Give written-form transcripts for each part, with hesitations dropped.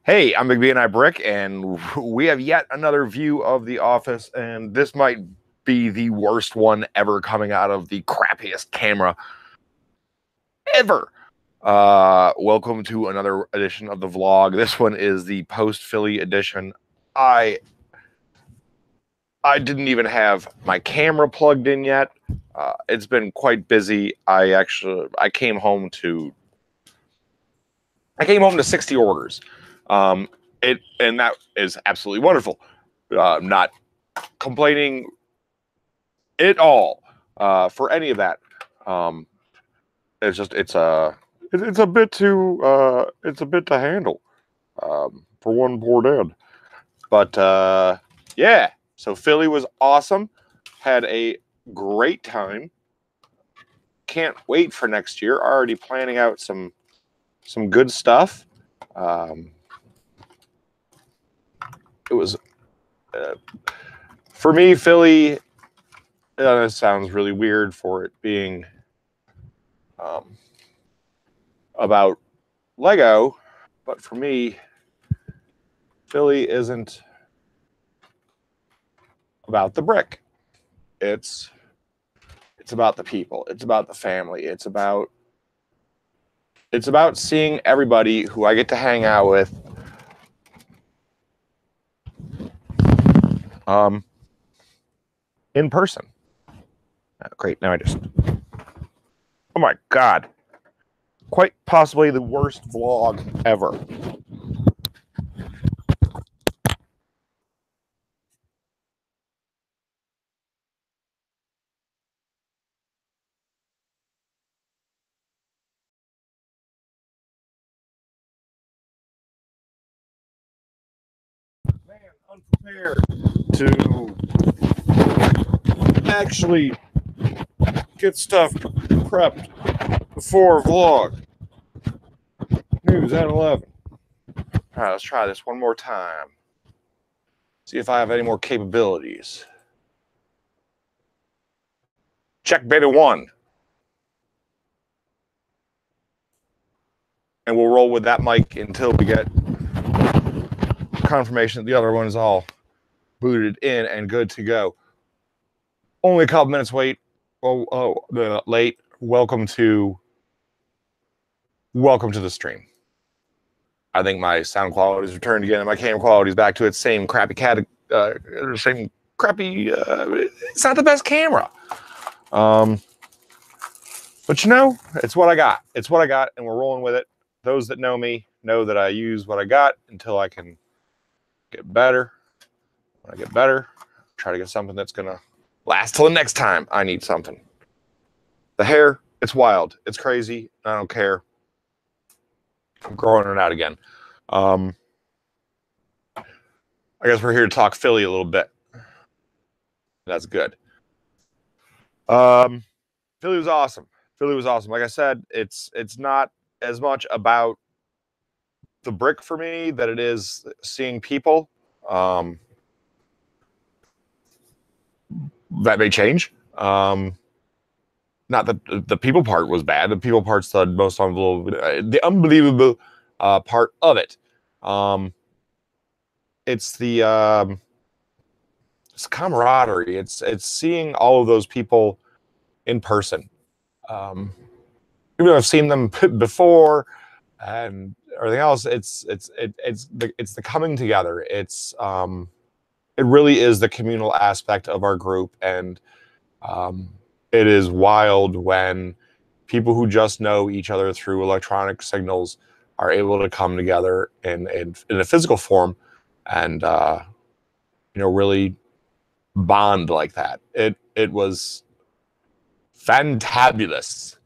Hey, I'm Big B and I Brick, and we have yet another view of the office, and this might be the worst one ever coming out of the crappiest camera ever. Welcome to another edition of the vlog. This one is the post-Philly edition. I didn't even have my camera plugged in yet. It's been quite busy. I came home to 60 orders. And that is absolutely wonderful. Not complaining at all for any of that. It's a bit to handle for one poor dad. But yeah, so Philly was awesome. Had a great time. Can't wait for next year. Already planning out some good stuff. It was for me, Philly. It sounds really weird for it being about Lego, but for me, Philly isn't about the brick. It's about the people. It's about the family. It's about seeing everybody who I get to hang out with in person. Great. Now oh my God. Quite possibly the worst vlog ever. Man, unprepared to actually get stuff prepped before a vlog. News at 11. All right, let's try this one more time. See if I have any more capabilities. Check beta 1. And we'll roll with that mic until we get confirmation that the other one is all booted in and good to go. Only a couple minutes late. Late. Welcome to the stream. I think my sound quality has returned again, and my camera quality is back to its same crappy it's not the best camera. But you know, it's what I got. It's what I got, and we're rolling with it. Those that know me know that I use what I got until I can get better. When I get better, try to get something that's gonna last till the next time I need something. The hair, it's wild. It's crazy. I don't care. I'm growing it out again. I guess we're here to talk Philly a little bit. That's good. Philly was awesome. Philly was awesome. Like I said, it's not as much about the brick for me that it is seeing people. That may change. Not that the people part was bad. The people part's the most unbelievable part of it. It's the it's camaraderie. It's seeing all of those people in person. Even though I've seen them before and everything else, it's the coming together. It really is the communal aspect of our group, and it is wild when people who just know each other through electronic signals are able to come together in a physical form and really bond like that. It was fantabulous.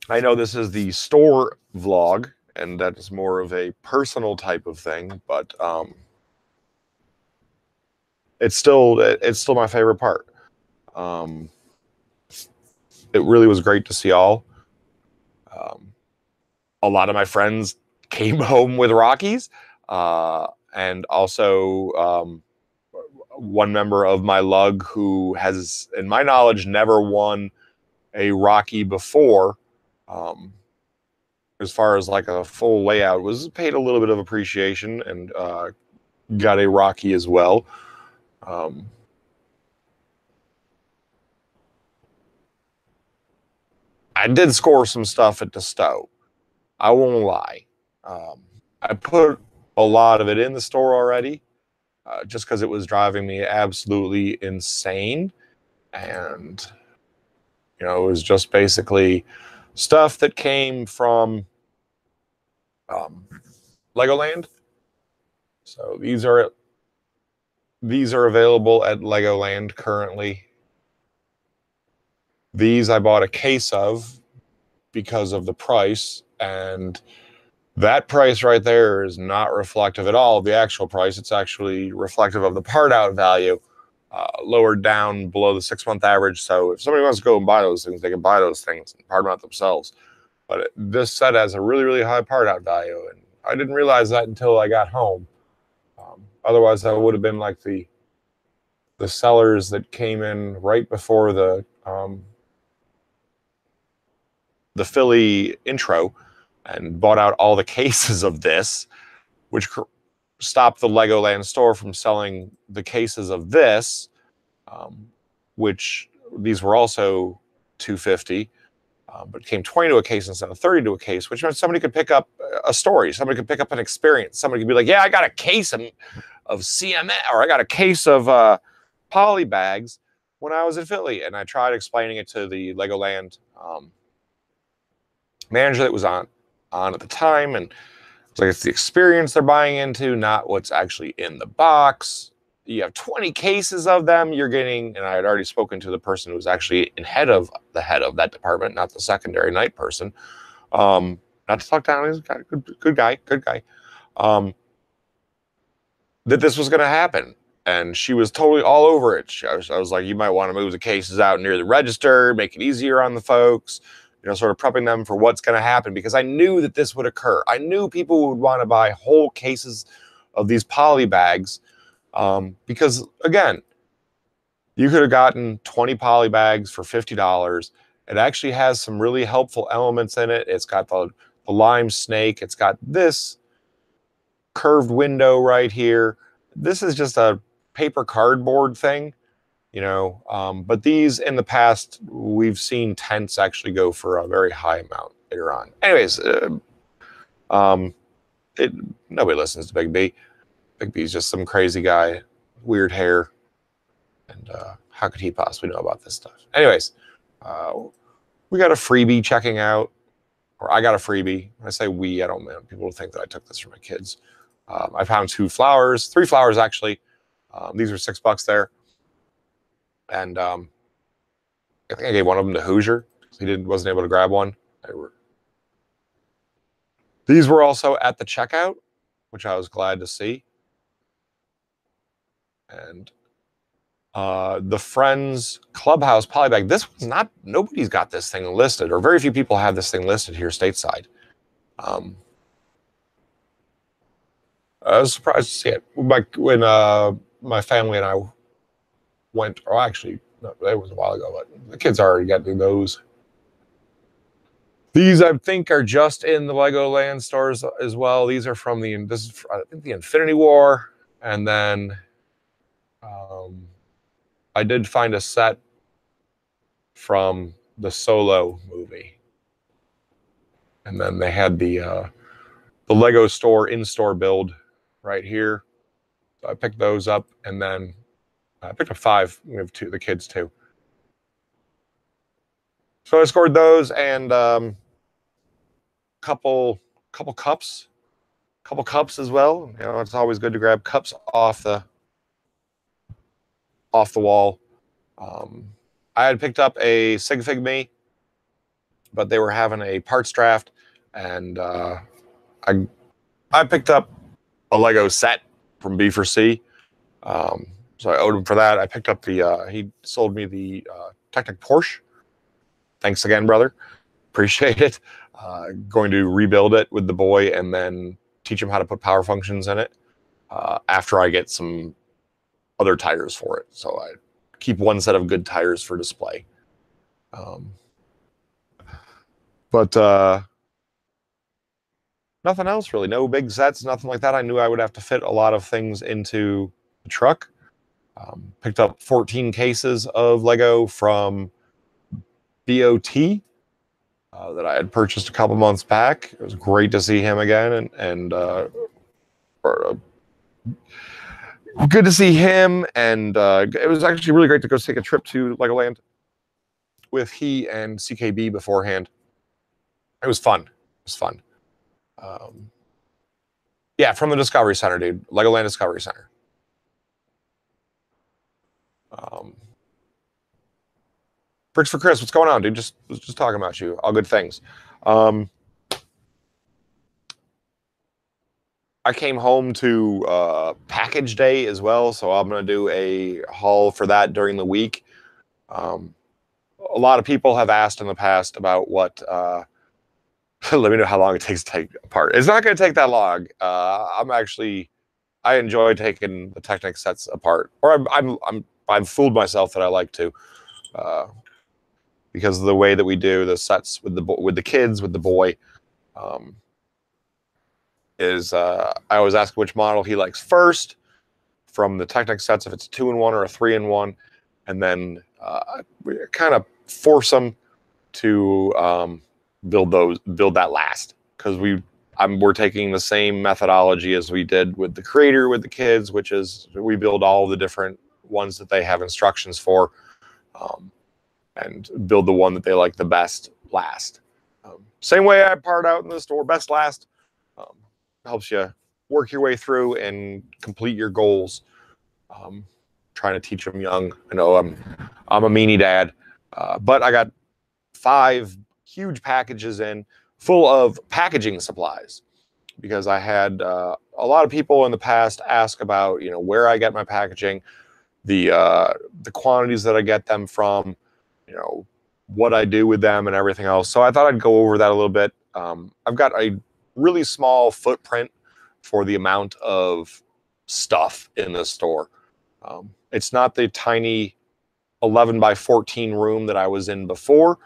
I know this is the store vlog, and that is more of a personal type of thing, but it's still my favorite part. It really was great to see all. A lot of my friends came home with Rockies, and also one member of my lug who has, in my knowledge, never won a Rocky before, as far as like a full layout, was paid a little bit of appreciation, and got a Rocky as well. I did score some stuff at the stove. I won't lie. Um, I put a lot of it in the store already, just because it was driving me absolutely insane. And, it was just basically stuff that came from um, Legoland. So these are available at Legoland currently. These I bought a case of because of the price, and that price right there is not reflective at all of the actual price. It's actually reflective of the part out value, lowered down below the 6-month average. So if somebody wants to go and buy those things, they can buy those things and part them out themselves. But this set has a really, really high part out value, and I didn't realize that until I got home. Otherwise, I would have been like the sellers that came in right before the Philly intro and bought out all the cases of this, which stopped the Legoland store from selling the cases of this, which these were also $250, but it came 20 to a case instead of 30 to a case, which meant somebody could pick up a story, somebody could pick up an experience, somebody could be like, yeah, I got a case of CMS, or I got a case of poly bags when I was in Philly. And I tried explaining it to the Legoland manager that was on at the time, and it's like, it's the experience they're buying into, not what's actually in the box. You have 20 cases of them you're getting, and I had already spoken to the person who was actually head of that department, not the secondary night person. Not to talk down, he's a good guy. That this was going to happen, and she was totally all over it. I was like, you might want to move the cases out near the register, make it easier on the folks, sort of prepping them for what's going to happen, because I knew that this would occur. I knew people would want to buy whole cases of these poly bags, because, again, you could have gotten 20 poly bags for $50. It actually has some really helpful elements in it. It's got the lime snake. It's got this curved window right here. This is just a paper cardboard thing. But these in the past, we've seen tents actually go for a very high amount later on. Anyways, nobody listens to Big B. Big B's just some crazy guy, weird hair, and how could he possibly know about this stuff? Anyways, we got a freebie checking out, or I got a freebie. When I say we, I don't mean people think that I took this from my kids. I found 3 flowers actually. These were $6 there. And I think I gave one of them to Hoosier. He wasn't able to grab one. These were also at the checkout, which I was glad to see. And the Friends Clubhouse polybag. This one's not. Nobody's got this thing listed, or very few people have this thing listed here stateside. I was surprised to see it. When my family and I went, or actually, no, it was a while ago, but the kids already got through those. These, I think, are just in the Legoland stores as well. These are from I think, the Infinity War. And then I did find a set from the Solo movie. And then they had the Lego store in-store build right here. So I picked those up, and then I picked up 5. We have the kids too. So I scored those, and couple cups as well. It's always good to grab cups off the wall. I had picked up a Sig Fig Me, but they were having a parts draft, and I picked up a Lego set from B4C. So I owed him for that. I picked up he sold me the Technic Porsche. Thanks again, brother. Appreciate it. Going to rebuild it with the boy and then teach him how to put power functions in it after I get some other tires for it. So I keep one set of good tires for display. But nothing else really. No big sets, nothing like that. I knew I would have to fit a lot of things into the truck. Picked up 14 cases of Lego from BOT that I had purchased a couple months back. It was great to see him again, and good to see him. And it was actually really great to go take a trip to Legoland with he and CKB beforehand. It was fun. It was fun. Yeah, from the Discovery Center, dude. Legoland Discovery Center. Bricks for Chris, what's going on, dude? Just talking about you. All good things. I came home to package day as well, so I'm going to do a haul for that during the week. A lot of people have asked in the past about what... let me know how long it takes to take apart. It's not going to take that long. I enjoy taking the Technic sets apart, or I've fooled myself that I like to, because of the way that we do the sets with the kids, with the boy. I always ask which model he likes first from the Technic sets, if it's a 2-in-1 or a 3-in-1, and then we kind of force them to build that last, because we're taking the same methodology as we did with the Creator with the kids, which is we build all the different ones that they have instructions for, and build the one that they like the best last. Same way I part out in the store, best last. Helps you work your way through and complete your goals. Trying to teach them young. I know I'm a meanie dad, but I got 5 huge packages in full of packaging supplies, because I had a lot of people in the past ask about, where I get my packaging, the quantities that I get them from, what I do with them and everything else. So I thought I'd go over that a little bit. I've got a really small footprint for the amount of stuff in the store. It's not the tiny 11 by 14 room that I was in before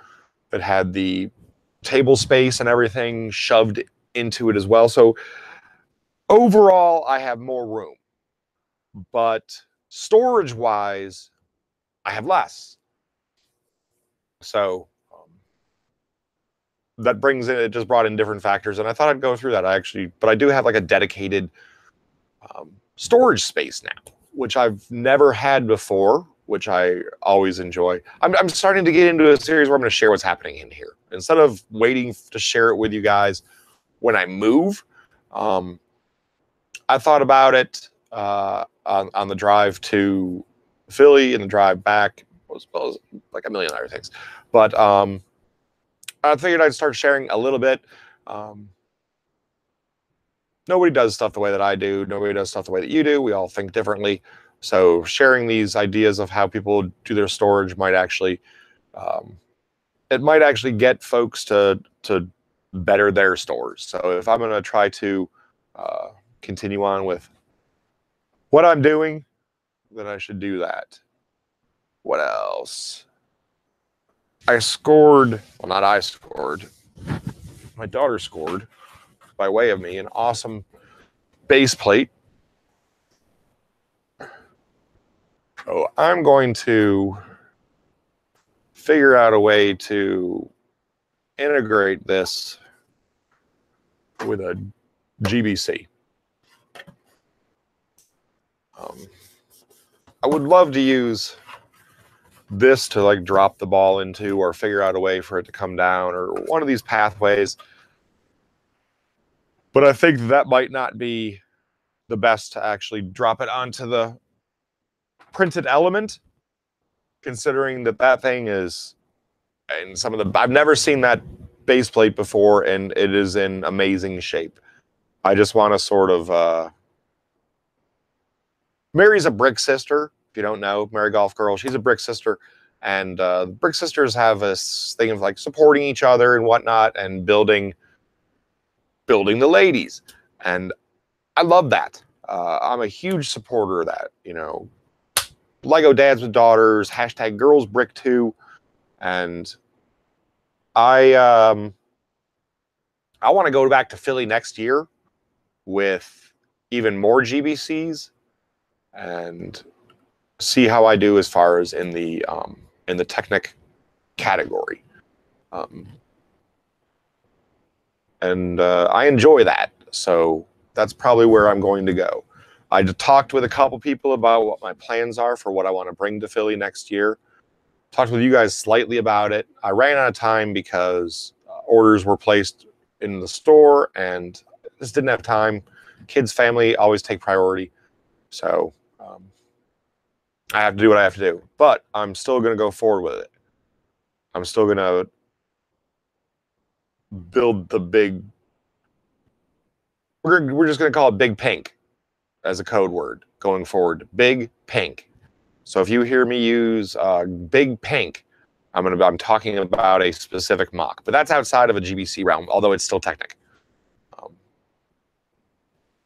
that had the table space and everything shoved into it as well. So overall, I have more room, but storage wise, I have less. So that brings in, it just brought in different factors, and I thought I'd go through that. But I do have like a dedicated storage space now, which I've never had before, which I always enjoy. I'm starting to get into a series where I'm going to share what's happening in here instead of waiting to share it with you guys when I move. I thought about it on the drive to Philly and the drive back, as well as like a million other things. But I figured I'd start sharing a little bit. Nobody does stuff the way that I do. Nobody does stuff the way that you do. We all think differently. So sharing these ideas of how people do their storage might actually, it might actually get folks to better their stores. So if I'm going to try to continue on with what I'm doing, then I should do that. What else? I scored, well, not I scored, my daughter scored by way of me an awesome base plate. So I'm going to figure out a way to integrate this with a GBC. I would love to use this to like drop the ball into, or figure out a way for it to come down, or one of these pathways. But I think that might not be the best to actually drop it onto the printed element, considering that thing is, and I've never seen that base plate before, and it is in amazing shape. I just want to sort of, Mary's a brick sister. If you don't know, Mary Golf Girl, she's a brick sister. And brick sisters have this thing of like supporting each other and whatnot, and building the ladies. And I love that. I'm a huge supporter of that. Lego dads with daughters, hashtag girls brick too. And I I want to go back to Philly next year with even more GBCs and see how I do as far as in the Technic category. And I enjoy that. So that's probably where I'm going to go. I talked with a couple people about what my plans are for what I want to bring to Philly next year. Talked with you guys slightly about it. I ran out of time because orders were placed in the store and just didn't have time. Kids, family always take priority. So I have to do what I have to do. But I'm still going to go forward with it. I'm still going to build the big... We're just going to call it Big Pink as a code word going forward. Big Pink. So if you hear me use Big Pink, I'm talking about a specific mock, but that's outside of a GBC realm, although it's still Technic.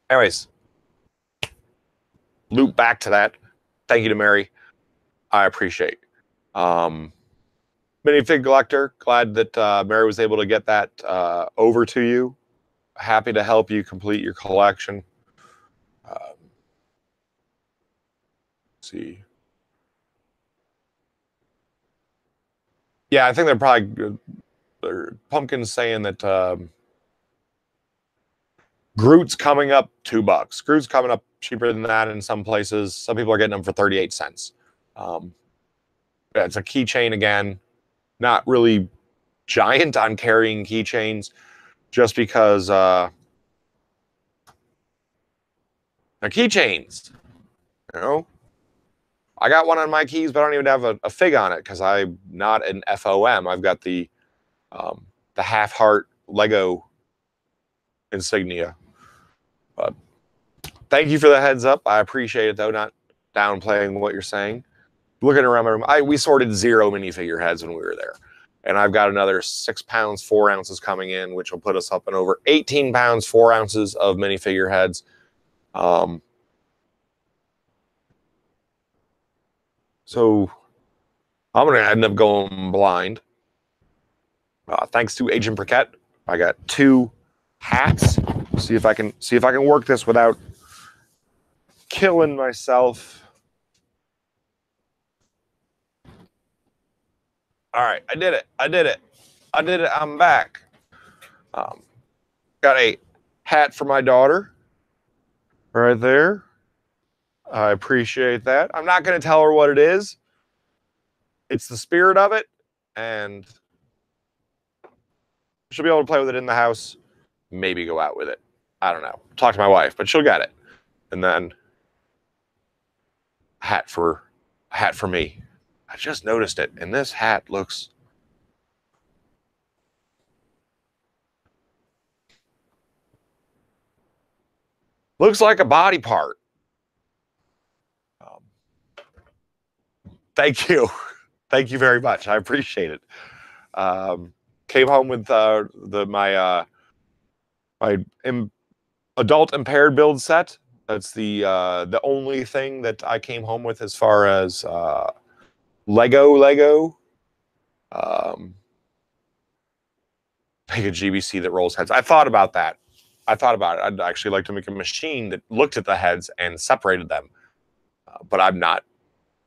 Anyways, loop back to that. Thank you to Mary. I appreciate. Minifig Collector, glad that Mary was able to get that over to you. Happy to help you complete your collection. Let's see. Yeah, I think they're probably Pumpkin's saying that Groot's coming up $2. Groot's coming up cheaper than that in some places. Some people are getting them for 38 cents. Yeah, it's a keychain again. Not really giant on carrying keychains, just because they're keychains. You know, I got one on my keys, but I don't even have a fig on it because I'm not an FOM. I've got the half heart Lego insignia. But thank you for the heads up. I appreciate it, though. Not downplaying what you're saying. Looking around my room, we sorted 0 minifigure heads when we were there. And I've got another 6 pounds, 4 ounces coming in, which will put us up in over 18 pounds, 4 ounces of minifigure heads. So I'm going to end up going blind. Thanks to Agent Briquette, I got 2 hats. See if I can work this without killing myself. All right, I did it. I'm back. Got a hat for my daughter right there. I appreciate that. I'm not going to tell her what it is. It's the spirit of it, and she'll be able to play with it in the house. Maybe go out with it. I don't know. Talk to my wife, but she'll get it. And then a hat for me. I just noticed it, and this hat looks like a body part. Thank you. Thank you very much. I appreciate it. Came home with my adult impaired build set. That's the only thing that I came home with as far as Lego. Make a GBC that rolls heads. I thought about that. I'd actually like to make a machine that looked at the heads and separated them. But I'm not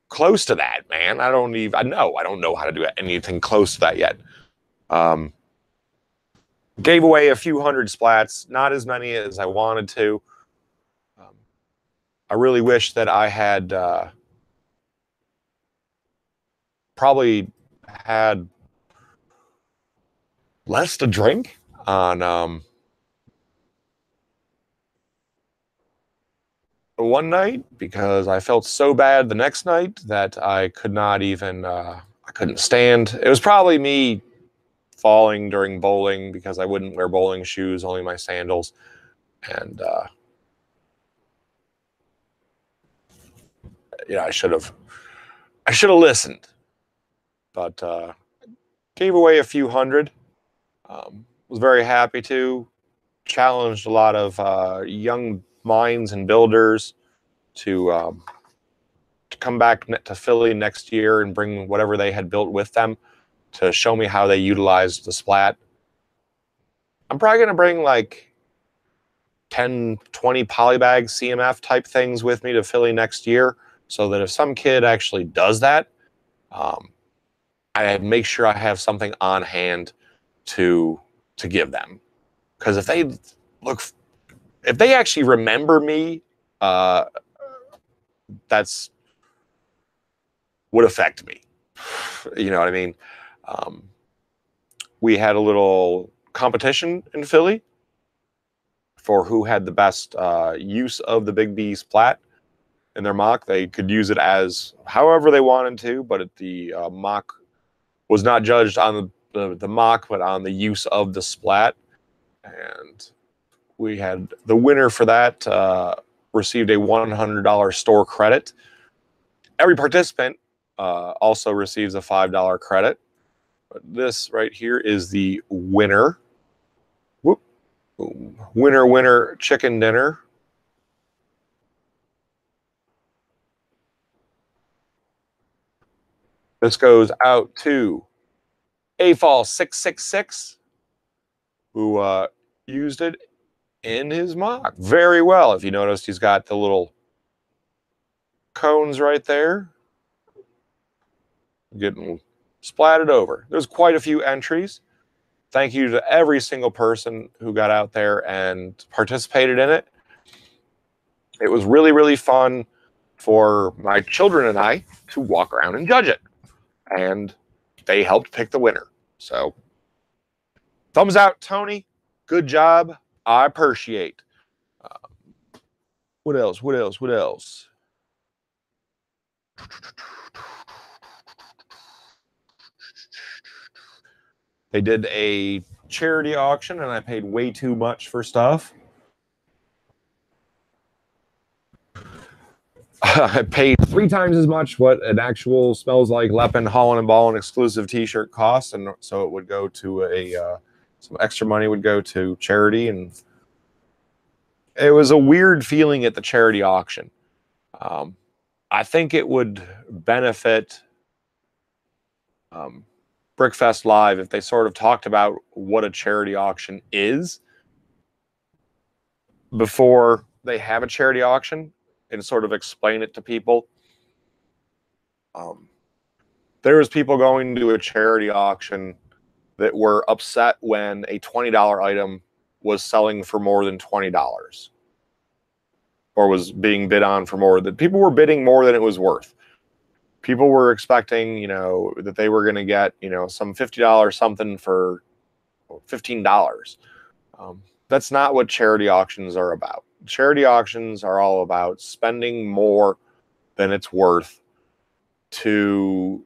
close to that, man. I don't know how to do anything close to that yet. Gave away a few hundred splats, not as many as I wanted to. I really wish that I had probably had less to drink on one night, because I felt so bad the next night that I could not even, I couldn't stand. It was probably me falling during bowling because I wouldn't wear bowling shoes, only my sandals. And, I should have listened, but gave away a few hundred. Was very happy to. Challenged a lot of young minds and builders to come back to Philly next year and bring whatever they had built with them to show me how they utilized the splat. I'm probably going to bring like 10, 20 polybag CMF type things with me to Philly next year, so that if some kid actually does that, I make sure I have something on hand to give them. Because if they actually remember me, that's would affect me. You know what I mean? We had a little competition in Philly for who had the best use of the Big B splat in their mock. They could use it as however they wanted to, but the mock was not judged on the mock, but on the use of the splat. And we had the winner for that received a $100 store credit. Every participant also receives a $5 credit. But this right here is the winner. Whoop. Winner, winner, chicken dinner. This goes out to AFall666, who used it in his mock very well. If you noticed, he's got the little cones right there, getting splatted over. There's quite a few entries. Thank you to every single person who got out there and participated in it. It was really, really fun for my children and I to walk around and judge it. And they helped pick the winner. So, thumbs out, Tony. Good job. I appreciate. What else? What else? What else? They did a charity auction, and I paid way too much for stuff. I paid 3 times as much what an actual Smells Like Lepin Holland and Ballin exclusive T-shirt costs, and so it would go to some extra money would go to charity, and it was a weird feeling at the charity auction. I think it would benefit Brickfest Live if they sort of talked about what a charity auction is before they have a charity auction, and sort of explain it to people. There was people going to a charity auction that were upset when a $20 item was selling for more than $20, or was being bid on for more. That people were bidding more than it was worth. People were expecting, that they were going to get, some $50 something for $15. That's not what charity auctions are about. Charity auctions are all about spending more than it's worth because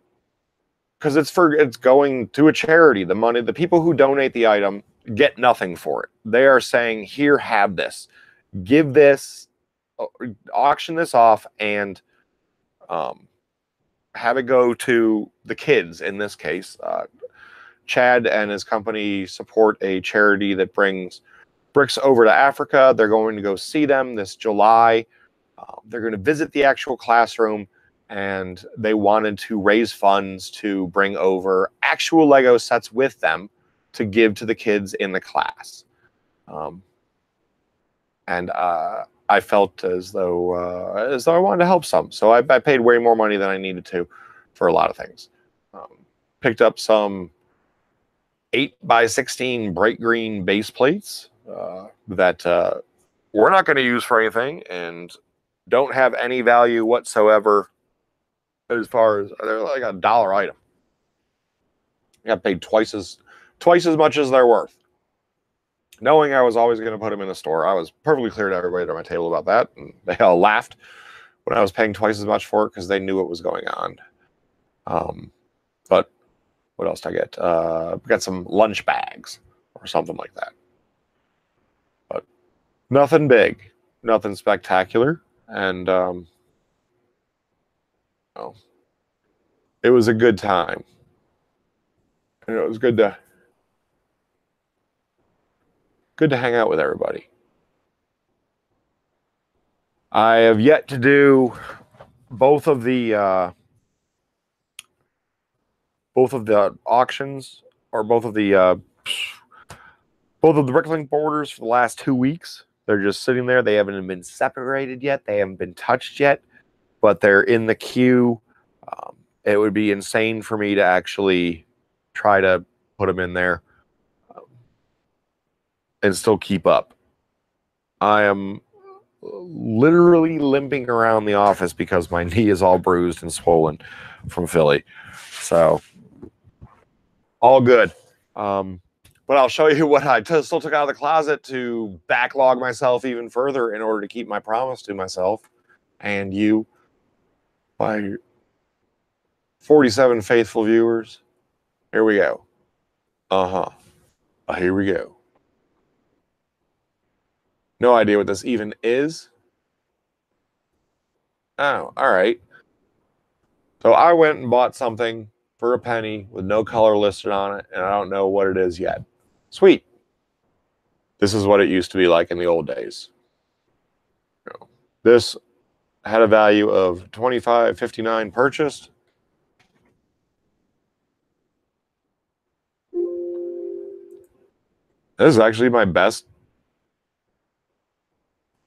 it's going to a charity. The money, the people who donate the item get nothing for it. They are saying, here, have this, give this, auction this off, and have it go to the kids. In this case, Chad and his company support a charity that brings bricks over to Africa. They're going to go see them this July. They're going to visit the actual classroom, and they wanted to raise funds to bring over actual Lego sets with them to give to the kids in the class. And I felt as though I wanted to help some. So I paid way more money than I needed to for a lot of things. Picked up some 8x16 bright green base plates that we're not going to use for anything and don't have any value whatsoever, as far as they're like $1 item. I got paid twice as much as they're worth. Knowing I was always going to put them in the store, I was perfectly clear to everybody at my table about that, and they all laughed when I was paying twice as much for it because they knew what was going on. But what else did I get? We got some lunch bags or something like that. But nothing big, nothing spectacular, and it was a good time. And it was good to hang out with everybody. I have yet to do both of the auctions, or both of both of the Bricklink borders for the last 2 weeks. They're just sitting there. They haven't been separated yet. They haven't been touched yet, but they're in the queue. It would be insane for me to actually try to put them in there and still keep up. I am literally limping around the office because my knee is all bruised and swollen from Philly. So, all good. But I'll show you what I still took out of the closet to backlog myself even further in order to keep my promise to myself and you, my 47 faithful viewers. Here we go. Here we go. No idea what this even is. Oh, all right. So I went and bought something for a penny with no color listed on it, and I don't know what it is yet. Sweet. This is what it used to be like in the old days. This had a value of $25.59 purchased. This is actually my best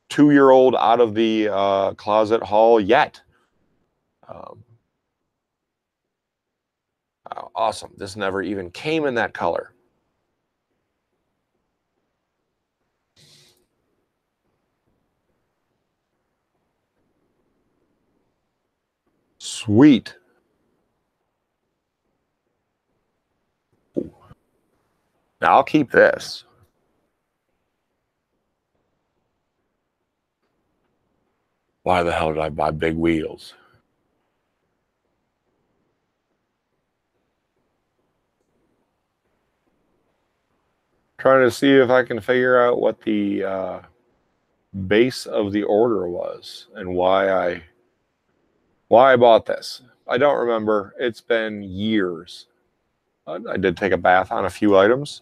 2-year-old out of the closet haul yet. Awesome. This never even came in that color. Sweet. Now I'll keep this. Why the hell did I buy big wheels? Trying to see if I can figure out what the base of the order was and why I bought this. I don't remember. It's been years. I did take a bath on a few items.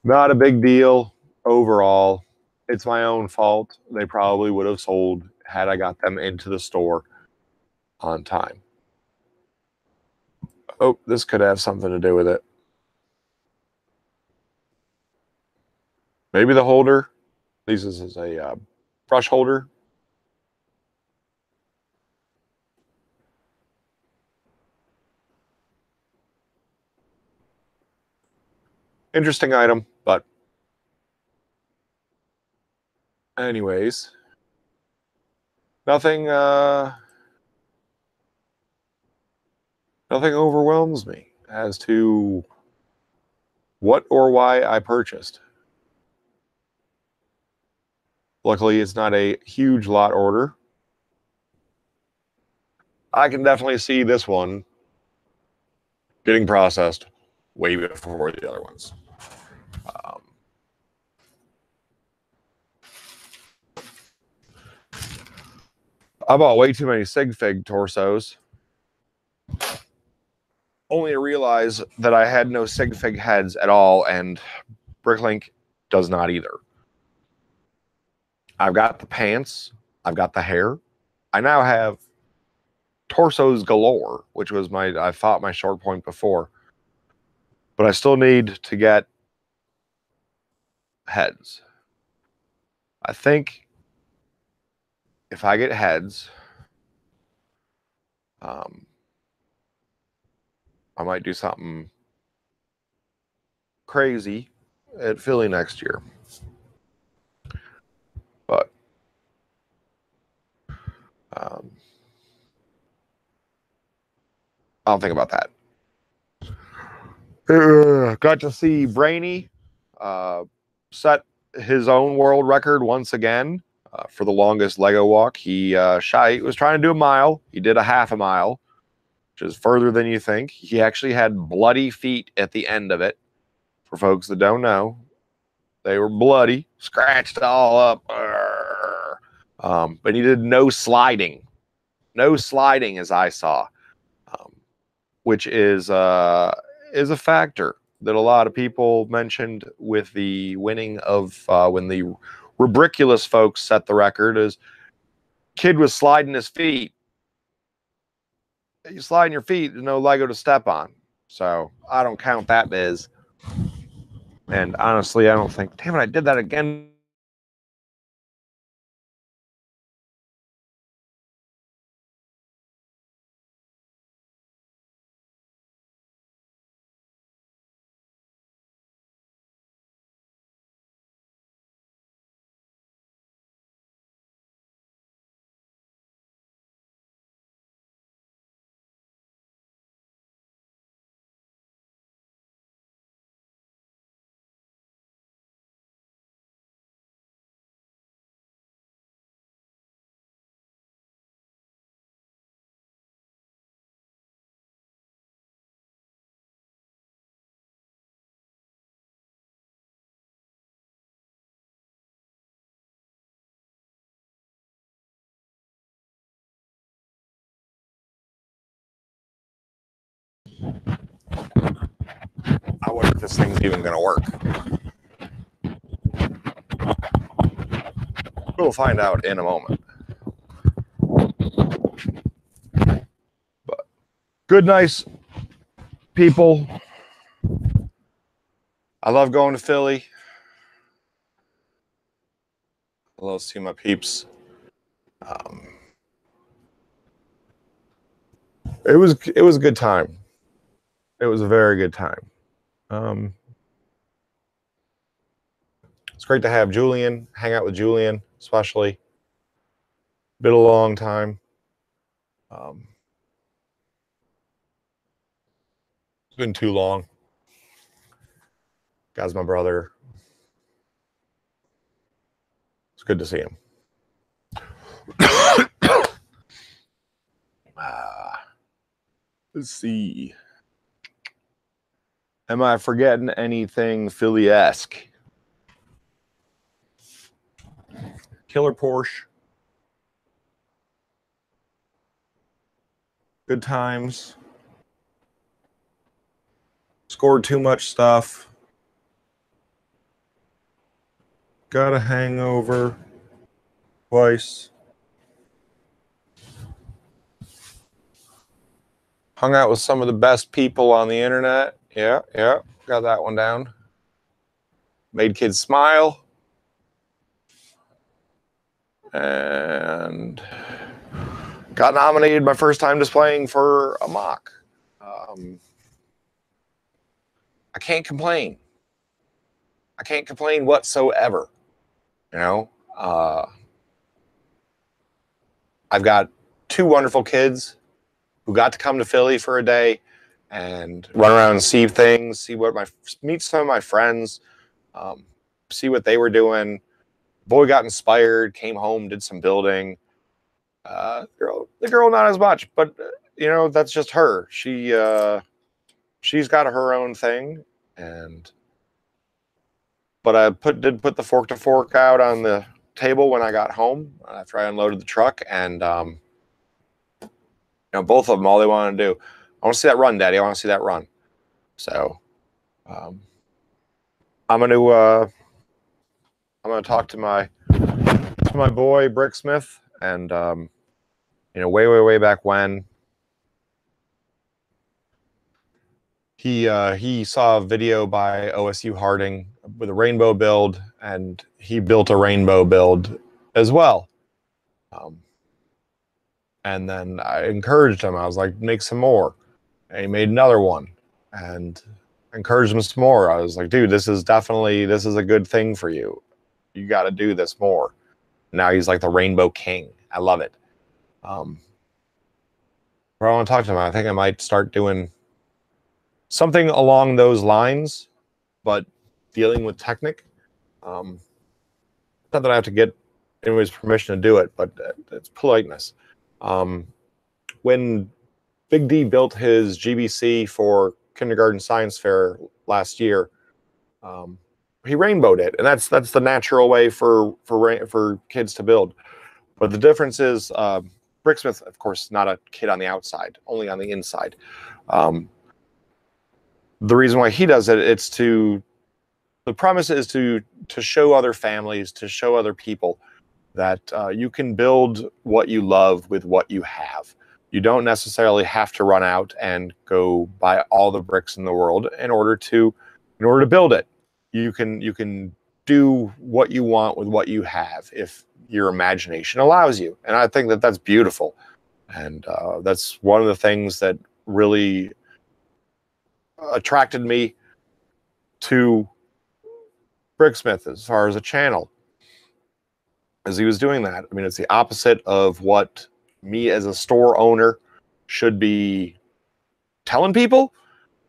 Not a big deal overall. It's my own fault. They probably would have sold had I got them into the store on time. Oh, this could have something to do with it. Maybe the holder. This is a brush holder. Interesting item, but anyways, nothing overwhelms me as to what or why I purchased. Luckily, it's not a huge lot order. I can definitely see this one getting processed way before the other ones. I bought way too many sig fig torsos. Only to realize that I had no sig fig heads at all, and Bricklink does not either. I've got the pants. I've got the hair. I now have torsos galore, which was I thought my short point before. But I still need to get heads. I think if I get heads, I might do something crazy at Philly next year. But I'll think about that. Got to see Brainy set his own world record once again for the longest Lego walk. He was trying to do a mile. He did a half a mile, which is further than you think. He actually had bloody feet at the end of it. For folks that don't know, they were bloody, scratched all up. But he did no sliding. No sliding, as I saw, which is a factor that a lot of people mentioned with the winning of when the Rubriculous folks set the record. Is kid was sliding his feet. You sliding your feet, there's no Lego to step on. So I don't count that biz. And honestly, I don't think, damn it, I did that again. I wonder if this thing's even going to work. We'll find out in a moment. But good, nice people. I love going to Philly. I love seeing my peeps. It was a good time. It was a very good time. It's great to have Julian, hang out with Julian, especially. Been a long time. It's been too long. Guy's my brother. It's good to see him. Let's see. Am I forgetting anything Philly-esque? Killer Porsche. Good times. Scored too much stuff. Got a hangover twice. Hung out with some of the best people on the internet. Yeah, got that one down. Made kids smile. And got nominated my first time displaying for a mock. I can't complain. I can't complain whatsoever. You know, I've got two wonderful kids who got to come to Philly for a day and run around and see things, meet some of my friends, see what they were doing. Boy got inspired, came home, did some building. The girl not as much, but you know, that's just her. She's got her own thing, but I did put the fork to fork out on the table when I got home after I unloaded the truck, and you know, both of them, all they want to do, I want to see that run, Daddy. I want to see that run. So I'm gonna talk to my boy Bricksmith, and you know, way back when he saw a video by OSU Harding with a rainbow build, and he built a rainbow build as well. And then I encouraged him. I was like, make some more. And he made another one, and encouraged him some more. I was like, dude, this is a good thing for you. You got to do this more. Now he's like the Rainbow King. I love it. I want to talk to him. I think I might start doing something along those lines, but dealing with Technic. Not that I have to get anybody's permission to do it, but it's politeness. When Big D built his GBC for Kindergarten Science Fair last year, he rainbowed it, and that's the natural way for kids to build. But the difference is, Bricksmith, of course, not a kid on the outside, only on the inside. The reason why he does it, the premise is to show other families, to show other people that you can build what you love with what you have. You don't necessarily have to run out and go buy all the bricks in the world in order to build it. you can do what you want with what you have if your imagination allows you. And I think that that's beautiful. And that's one of the things that really attracted me to Bricksmith as far as a channel, as he was doing that. I mean, it's the opposite of what me as a store owner should be telling people,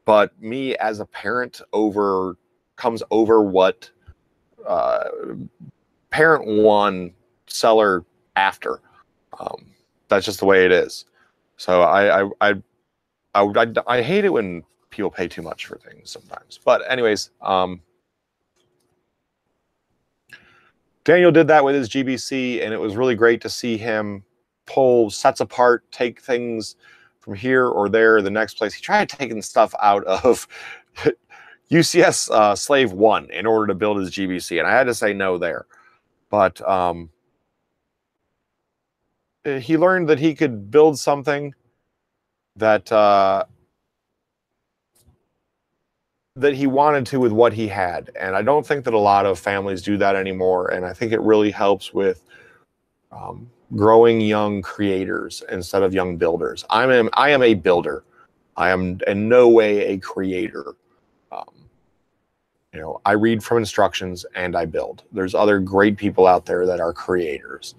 but me as a parent comes over what uh, parent one, seller after. That's just the way it is. So I hate it when people pay too much for things sometimes. But anyways, Daniel did that with his GBC, and it was really great to see him pull sets apart, take things from here or there, the next place. He tried taking stuff out of UCS Slave 1 in order to build his GBC, and I had to say no there. But he learned that he could build something that that he wanted to with what he had. And I don't think that a lot of families do that anymore. And I think it really helps with growing young creators instead of young builders. I am a builder. I am in no way a creator. I read from instructions and I build. There's other great people out there that are creators.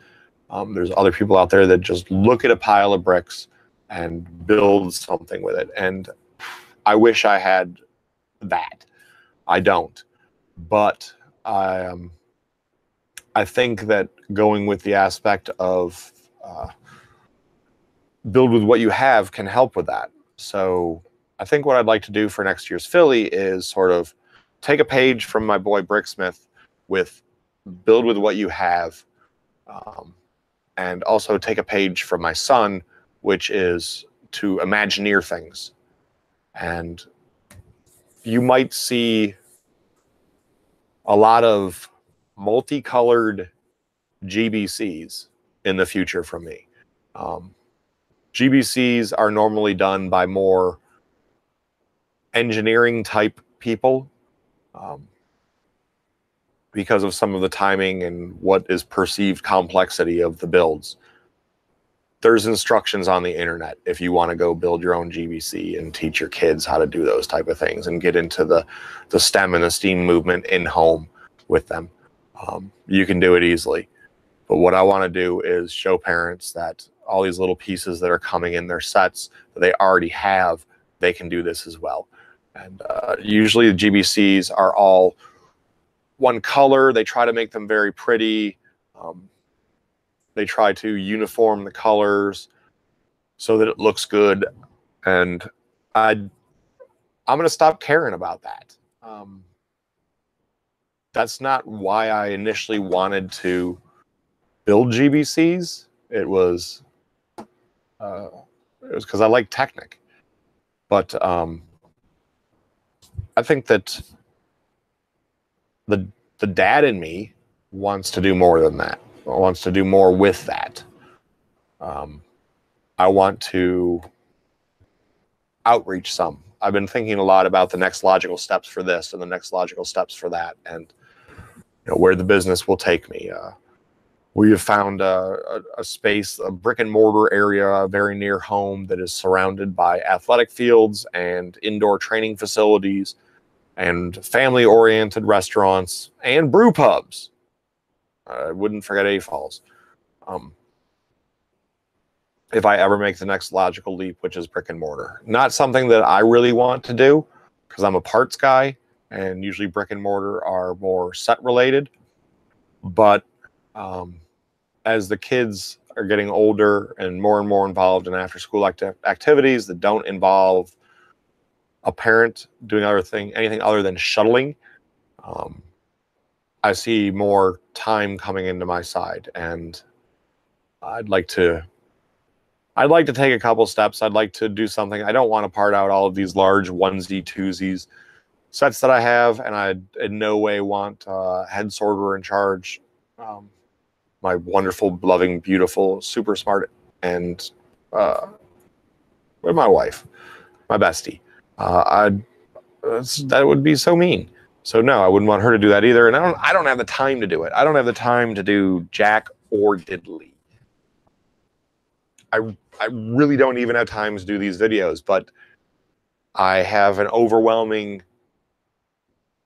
There's other people out there that just look at a pile of bricks and build something with it. And I wish I had that. I don't. But I think that going with the aspect of build with what you have can help with that. So I think what I'd like to do for next year's Philly is sort of take a page from my boy Bricksmith with build with what you have, and also take a page from my son, which is to Imagineer things. And you might see a lot of multicolored GBCs in the future from me. GBCs are normally done by more engineering type people because of some of the timing and what is perceived complexity of the builds. There's instructions on the internet if you want to go build your own GBC and teach your kids how to do those type of things and get into the STEM and the STEAM movement in home with them. You can do it easily. But what I want to do is show parents that all these little pieces that are coming in their sets that they already have, they can do this as well. And usually the GBCs are all one color. They try to make them very pretty. They try to uniform the colors so that it looks good. And I'm going to stop caring about that. That's not why I initially wanted to build GBCs. It was because I like Technic. But I think that the dad in me wants to do more than that. Wants to do more with that. I want to outreach some. I've been thinking a lot about the next logical steps for this and the next logical steps for that, and where the business will take me. We have found a space, a brick and mortar area very near home that is surrounded by athletic fields and indoor training facilities and family-oriented restaurants and brew pubs. I wouldn't forget A-Falls. If I ever make the next logical leap, which is brick and mortar. Not something that I really want to do because I'm a parts guy, and usually brick and mortar are more set related. But as the kids are getting older and more involved in after-school activities that don't involve a parent doing anything other than shuttling, I see more time coming into my side, and I'd like to take a couple steps. I'd like to do something. I don't want to part out all of these large onesie twosies sets that I have, and I in no way want head sorter in charge. My wonderful, loving, beautiful, super smart, and with my wife, my bestie. That would be so mean. So no, I wouldn't want her to do that either. And I don't have the time to do it. I don't have the time to do jack or diddly. I really don't even have time to do these videos, but I have an overwhelming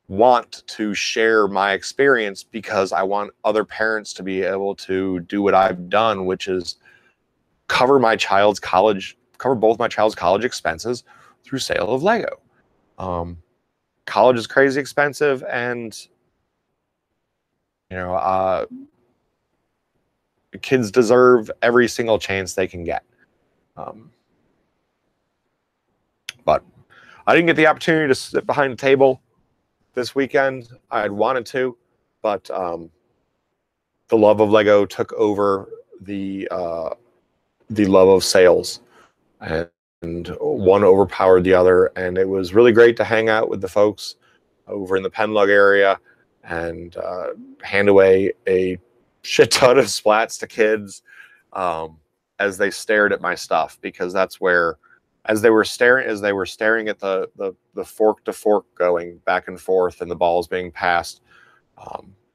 want to share my experience because I want other parents to be able to do what I've done, which is cover both my child's college expenses through sale of Lego. College is crazy expensive, and kids deserve every single chance they can get. But I didn't get the opportunity to sit behind the table this weekend. I had wanted to, but the love of Lego took over the love of sales, and one overpowered the other. And it was really great to hang out with the folks over in the Penlug area and hand away a shit ton of splats to kids as they stared at my stuff, because that's where, as they were staring at the fork to fork going back and forth and the balls being passed,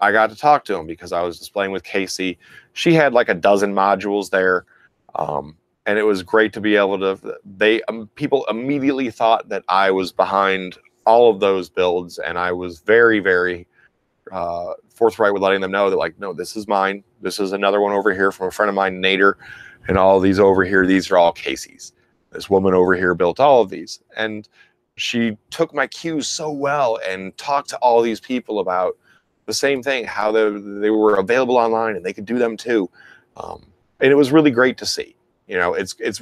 I got to talk to them because I was displaying with Casey. She had like a dozen modules there, and it was great to be able to. People immediately thought that I was behind all of those builds, and I was very, very forthright with letting them know that, like, no, this is mine. This is another one over here from a friend of mine, Nader, and all these over here, these are all Casey's. This woman over here built all of these. And she took my cues so well and talked to all these people about the same thing, how they were available online and they could do them too. And it was really great to see. It's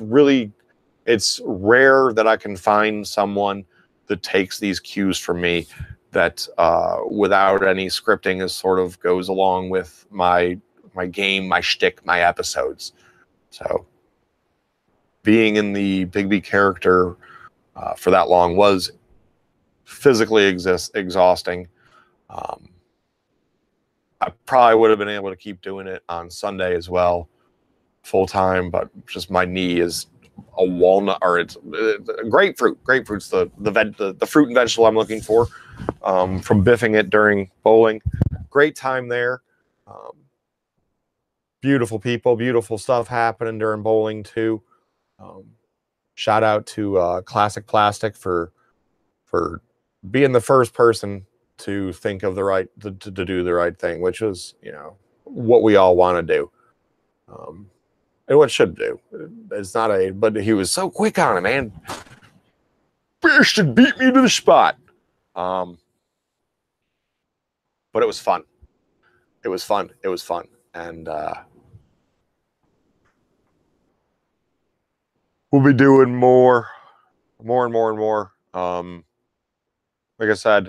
rare that I can find someone that takes these cues from me that without any scripting is sort of goes along with my game, my shtick, my episodes. So being in the Bigby character for that long was physically exhausting. I probably would have been able to keep doing it on Sunday as well, full time, but just my knee is a walnut, or it's a grapefruit. Grapefruit's the fruit and vegetable I'm looking for from biffing it during bowling. Great time there. Beautiful people, beautiful stuff happening during bowling too. Shout out to Classic Plastic for being the first person to think of to do the right thing, which is what we all want to do, and what should do. It's not but he was so quick on it, man. Should beat me to the spot. But it was fun. It was fun, and we'll be doing more and more. Like I said,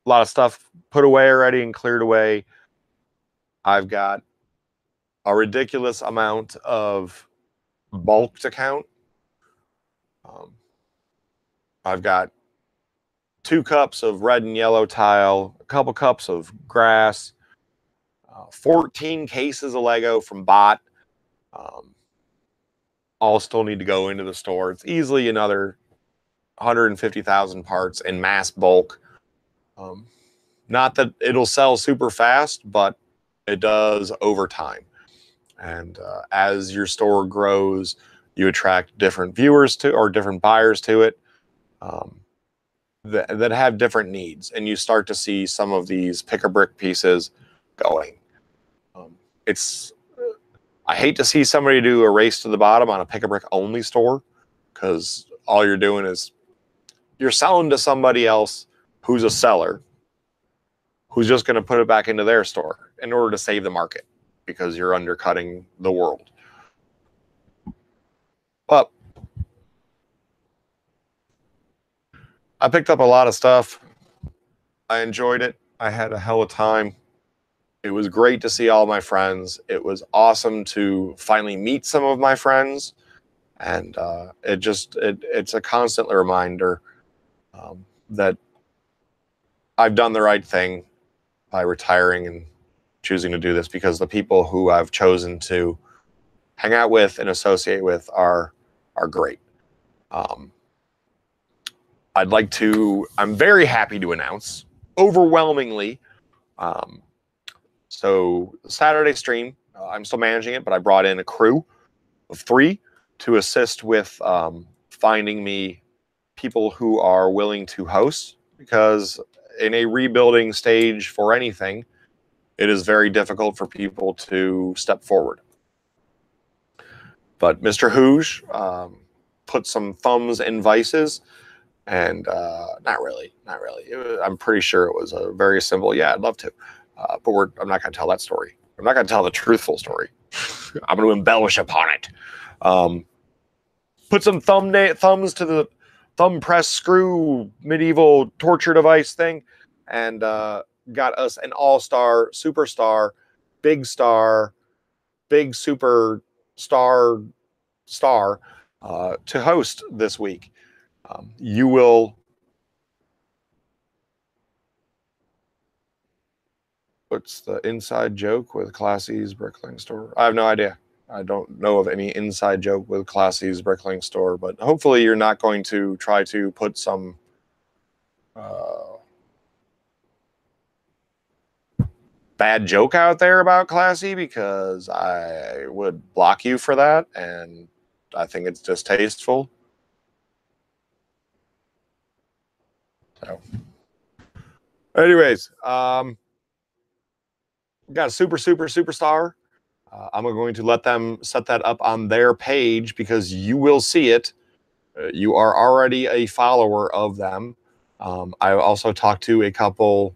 a lot of stuff put away already and cleared away. I've got a ridiculous amount of bulk to count. I've got 2 cups of red and yellow tile, a couple cups of grass, 14 cases of Lego from Bot. All still need to go into the store. It's easily another 150,000 parts in mass bulk. Not that it'll sell super fast, but it does over time. And as your store grows, you attract different viewers to, or different buyers to it, that have different needs. And you start to see some of these pick-a-brick pieces going. I hate to see somebody do a race to the bottom on a pick-a-brick only store, because all you're doing is you're selling to somebody else who's a seller, who's just going to put it back into their store in order to save the market, because you're undercutting the world. But I picked up a lot of stuff. I enjoyed it. I had a hell of a time. It was great to see all my friends. It was awesome to finally meet some of my friends. And it's a constant reminder that I've done the right thing by retiring and choosing to do this, because the people who I've chosen to hang out with and associate with are great. I'm very happy to announce overwhelmingly. So Saturday stream, I'm still managing it, but I brought in a crew of 3 to assist with finding me people who are willing to host, because in a rebuilding stage for anything, it is very difficult for people to step forward. But Mr. Hooge put some thumbs in vices, and not really. I'm pretty sure it was a very simple, yeah, I'd love to. But I'm not going to tell that story. I'm not going to tell the truthful story. I'm going to embellish upon it. Put some thumbs to the thumb press screw medieval torture device thing, and got us an all-star, superstar, big star, big super star to host this week. You will. What's the inside joke with Classy's Brickling Store? I have no idea. I don't know of any inside joke with Classy's Brickling Store, but hopefully you're not going to try to put some bad joke out there about Classy, because I would block you for that, and I think it's distasteful. So, anyways, got a superstar. I'm going to let them set that up on their page, because you will see it. You are already a follower of them. I also talked to a couple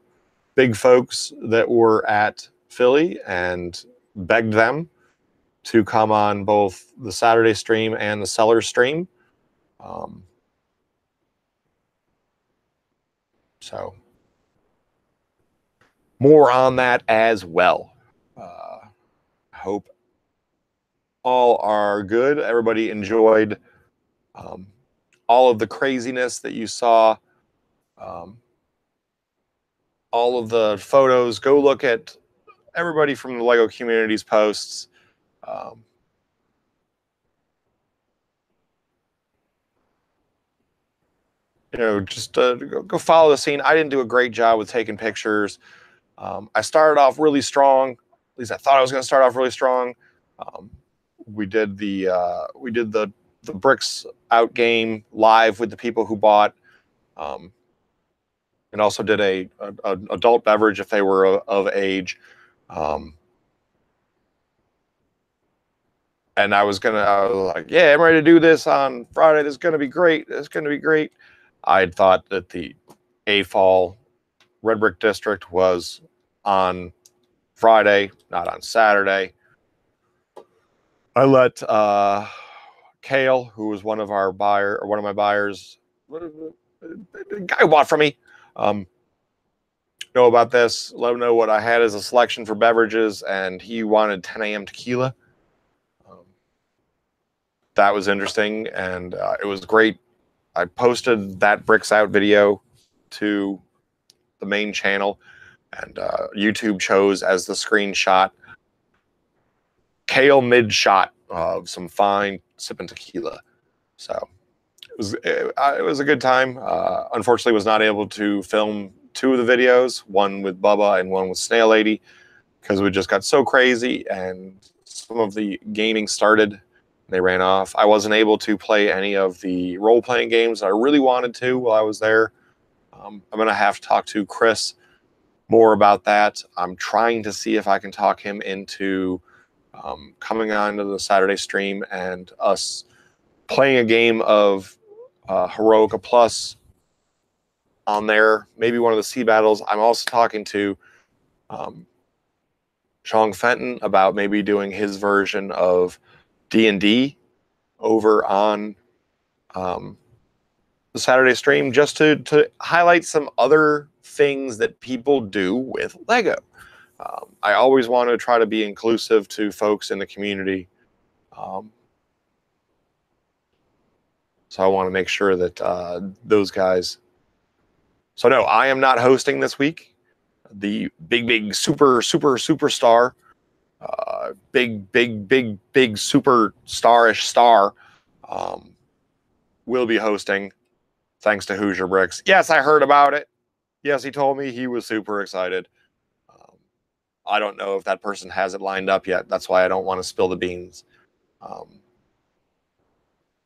big folks that were at Philly and begged them to come on both the Saturday stream and the Cellar stream. So more on that as well. I hope all are good. Everybody enjoyed all of the craziness that you saw. All of the photos. Go look at everybody from the LEGO community's posts. Just go follow the scene. I didn't do a great job with taking pictures. I started off really strong. At least I thought I was going to start off really strong. We did the bricks out game live with the people who bought, and also did a adult beverage if they were of age. And I was like, yeah, I'm ready to do this on Friday. This is going to be great. It's going to be great. I had thought that the AFAL Red Brick District was on Friday, not on Saturday. I let Kale, who was one of my buyers, the guy who bought from me, know about this. Let him know what I had as a selection for beverages, and he wanted 10 a.m. tequila. That was interesting, and it was great. I posted that Bricks Out video to the main channel, and YouTube chose as the screenshot Kale mid-shot of some fine sipping tequila. So it was a good time. Unfortunately, was not able to film 2 of the videos, one with Bubba and one with Snail Lady, because we just got so crazy and some of the gaming started. They ran off. I wasn't able to play any of the role-playing games I really wanted to while I was there. I'm going to have to talk to Chris more about that. I'm trying to see if I can talk him into coming on to the Saturday stream and us playing a game of Heroica Plus on there, maybe one of the sea battles. I'm also talking to Sean Fenton about maybe doing his version of D&D over on the Saturday stream, just to highlight some other things that people do with Lego. I always want to try to be inclusive to folks in the community. So I want to make sure that those guys. So no, I am not hosting this week. The big superstar, big super starish star will be hosting, thanks to Hoosier Bricks. Yes, I heard about it. yes, he told me he was super excited. I don't know if that person has it lined up yet. That's why I don't want to spill the beans.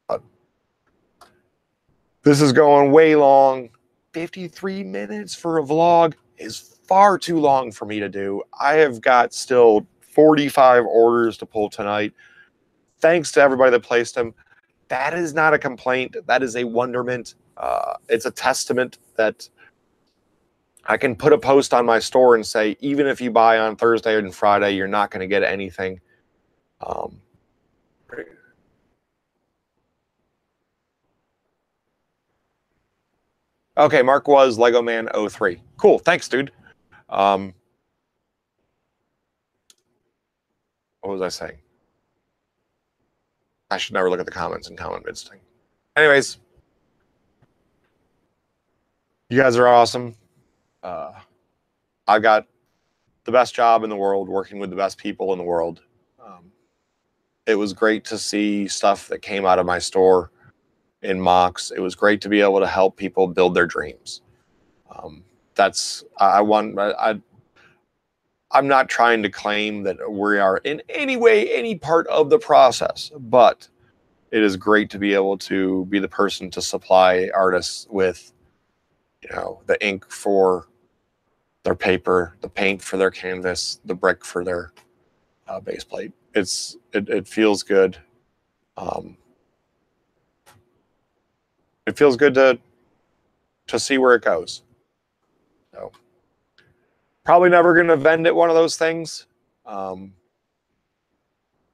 But this is going way long. 53 minutes for a vlog is far too long for me to do. I have got still 45 orders to pull tonight. Thanks to everybody that placed them. That is not a complaint. That is a wonderment. It's a testament that I can put a post on my store and say, even if you buy on Thursday and Friday, you're not going to get anything. Okay, Mark was Lego Man 03. Cool, thanks, dude. What was I saying? I should never look at the comments and comment mid-thing. Anyways, you guys are awesome. I got the best job in the world, working with the best people in the world. It was great to see stuff that came out of my store in mocks. It was great to be able to help people build their dreams. I'm not trying to claim that we are in any way any part of the process, but it is great to be able to be the person to supply artists with, the ink for their paper, the paint for their canvas, the brick for their base plate. It feels good. It feels good to see where it goes. So probably never going to vend at one of those things.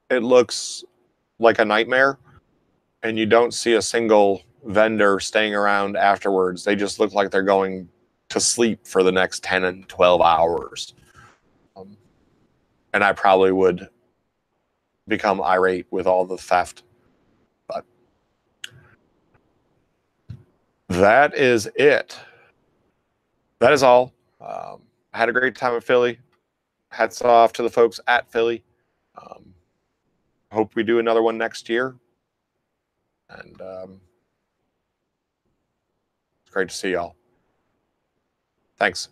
It looks like a nightmare, and you don't see a single vendor staying around afterwards. They just look like they're going to sleep for the next 10 and 12 hours. And I probably would become irate with all the theft. But that is it. That is all. I had a great time at Philly. Hats off to the folks at Philly. Hope we do another one next year. And it's great to see y'all. Thanks.